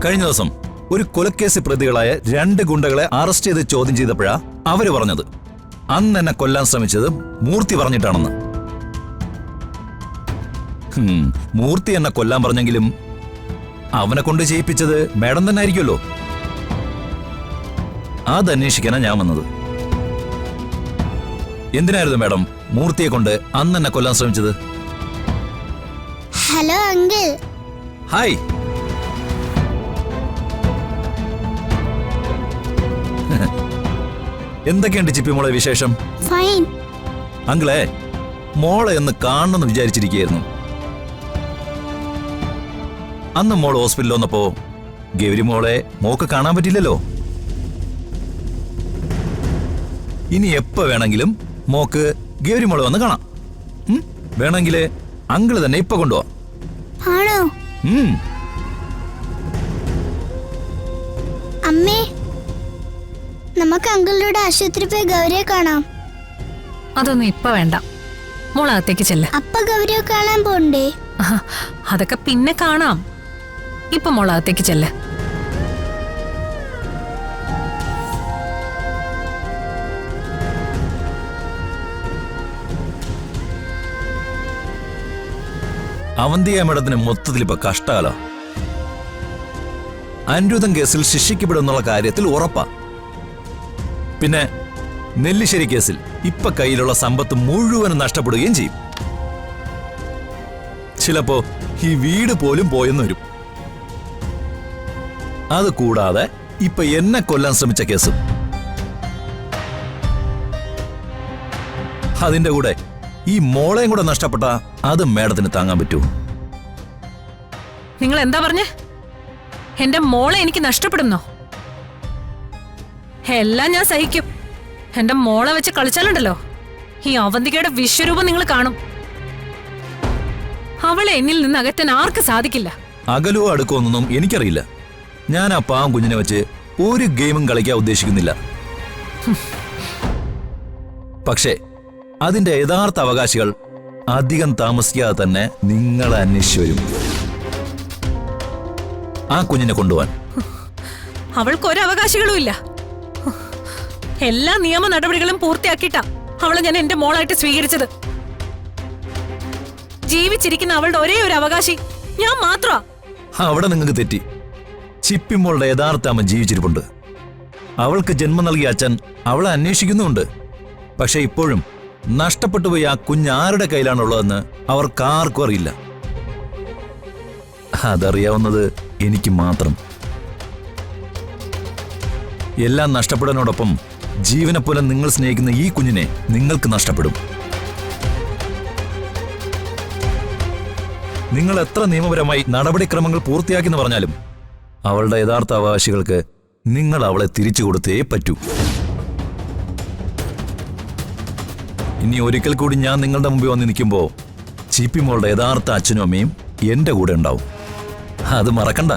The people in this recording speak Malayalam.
കഴിഞ്ഞ ദിവസം ഒരു കൊലക്കേസ് പ്രതികളായ 2 ഗുണ്ടകളെ അറസ്റ്റ് ചെയ്ത് ചോദ്യം ചെയ്തപ്പോഴാ അവര് പറഞ്ഞത് അന്ന് എന്നെ കൊല്ലാൻ ശ്രമിച്ചത് മൂർത്തി പറഞ്ഞിട്ടാണെന്ന്. മൂർത്തി എന്നെ കൊല്ലാൻ പറഞ്ഞെങ്കിലും അവനെ കൊണ്ട് ചെയ്യിപ്പിച്ചത് മേഡം തന്നെ ആയിരിക്കുമല്ലോ. അതന്വേഷിക്കാനാ ഞാൻ വന്നത്. എന്തിനായിരുന്നു മേഡം മൂർത്തിയെ കൊണ്ട് അന്ന് എന്നെ കൊല്ലാൻ ശ്രമിച്ചത്? Hello uncle. ഹായ്. എന്തൊക്കെയുണ്ട് ചിപ്പി മോളെ വിശേഷം? ഫൈൻ. അങ്കിളെ, മോളെ ഒന്ന് കാണണമെന്ന് വിചാരിച്ചിരിക്കുകയായിരുന്നു. അന്ന് മോൾ ഹോസ്പിറ്റലിൽ വന്നപ്പോ ഗൗരി മോളെ മോക്ക് കാണാൻ പറ്റില്ലല്ലോ. ഇനി എപ്പോ വേണമെങ്കിലും മോക്ക് ഗൗരി മോളെ വന്ന് കാണാം. വേണമെങ്കില് അങ്കിള് തന്നെ ഇപ്പൊ കൊണ്ടുപോവാ. ആണോ? അമ്മേ, നമുക്ക് അങ്കിളുടെ ആശുപത്രി പോയി ഗൗരിയെ കാണാം. അതൊന്നും ഇപ്പൊ വേണ്ട, മോളകത്തേക്ക് ചെല്ല. അപ്പ ഗൗരിയെ കാണാൻ പോണ്ടേ? അതൊക്കെ പിന്നെ കാണാം. ഇപ്പൊ മോളകത്തേക്ക് ചെല്ല. അവന്തിക മേഡത്തിന് മൊത്തത്തിൽ ഇപ്പൊ കഷ്ടകാല. അനിരുദ്ധം കേസിൽ ശിക്ഷിക്കപ്പെടുന്നുള്ള കാര്യത്തിൽ ഉറപ്പാ. പിന്നെ നെല്ലിശ്ശേരി കേസിൽ ഇപ്പൊ കയ്യിലുള്ള സമ്പത്ത് മുഴുവനും നഷ്ടപ്പെടുകയും ചെയ്യും. ചിലപ്പോ ഈ വീട് പോലും പോയെന്ന് വരും. അത് കൂടാതെ ഇപ്പൊ എന്നെ കൊല്ലാൻ ശ്രമിച്ച കേസ്, അതിന്റെ കൂടെ ഈ മോളെയും കൂടെ നഷ്ടപ്പെട്ട അത് മേഡത്തിന് താങ്ങാൻ പറ്റുമോ? നിങ്ങൾ എന്താ പറഞ്ഞേ? എന്റെ മോളെ എനിക്ക് നഷ്ടപ്പെടുന്നോ? എല്ലാം ഞാൻ സഹിക്കും. എന്റെ മോളെ വെച്ച് കളിച്ചാലുണ്ടല്ലോ, ഈ അവന്തികയുടെ വിശ്വരൂപം നിങ്ങൾ കാണും. അവളെ എന്നിൽ നിന്ന് അകറ്റാൻ ആർക്ക് സാധിക്കില്ല. അകലോ അടുക്കോ എന്നൊന്നും എനിക്കറിയില്ല. ഞാൻ ആ പാവം കുഞ്ഞിനെ വെച്ച് ഒരു ഗെയിമും കളിക്കാൻ ഉദ്ദേശിക്കുന്നില്ല. പക്ഷേ അതിന്റെ യഥാർത്ഥ അവകാശികൾ അധികം താമസിക്കാതെ തന്നെ നിങ്ങളെ അന്വേഷിച്ചു വരും. ആ കുഞ്ഞിനെ കൊണ്ടുപോവാൻ അവൾക്ക് ഒരു അവകാശികളും ഇല്ല. എല്ലാ നിയമ നടപടികളും പൂർത്തിയാക്കിയിട്ടാ അവളെ ഞാൻ എന്റെ മോളായിട്ട് സ്വീകരിച്ചത്. ജീവിച്ചിരിക്കുന്ന അവളുടെ ഒരേ ഒരു അവകാശി ഞാൻ മാത്രമാ. അവിടെ നിങ്ങൾക്ക് തെറ്റി. ചിപ്പിമോളുടെ യഥാർത്ഥ അമ്മ ജീവിച്ചിരിപ്പുണ്ട്. അവൾക്ക് ജന്മം നൽകിയ അച്ഛൻ അവളെ അന്വേഷിക്കുന്നുമുണ്ട്. പക്ഷെ ഇപ്പോഴും നഷ്ടപ്പെട്ടുപോയി ആ കുഞ്ഞ് ആരുടെ കയ്യിലാണുള്ളതെന്ന് അവർക്കാർക്കും അറിയില്ല. അതറിയാവുന്നത് എനിക്ക് മാത്രം. എല്ലാം നഷ്ടപ്പെടാനോടൊപ്പം ജീവനെപ്പോലെ നിങ്ങൾ സ്നേഹിക്കുന്ന ഈ കുഞ്ഞിനെ നിങ്ങൾക്ക് നഷ്ടപ്പെടും. നിങ്ങൾ എത്ര നിയമപരമായി നടപടിക്രമങ്ങൾ പൂർത്തിയാക്കിയെന്ന് പറഞ്ഞാലും അവളുടെ യഥാർത്ഥ അവകാശികൾക്ക് നിങ്ങൾ അവളെ തിരിച്ചു കൊടുത്തേ പറ്റൂ. ഇനി ഒരിക്കൽ കൂടി ഞാൻ നിങ്ങളുടെ മുമ്പിൽ വന്ന് നിൽക്കുമ്പോൾ ചിപ്പി മോളുടെ യഥാർത്ഥ അച്ഛനും അമ്മയും എന്റെ കൂടെ ഉണ്ടാവും. അത് മറക്കണ്ട.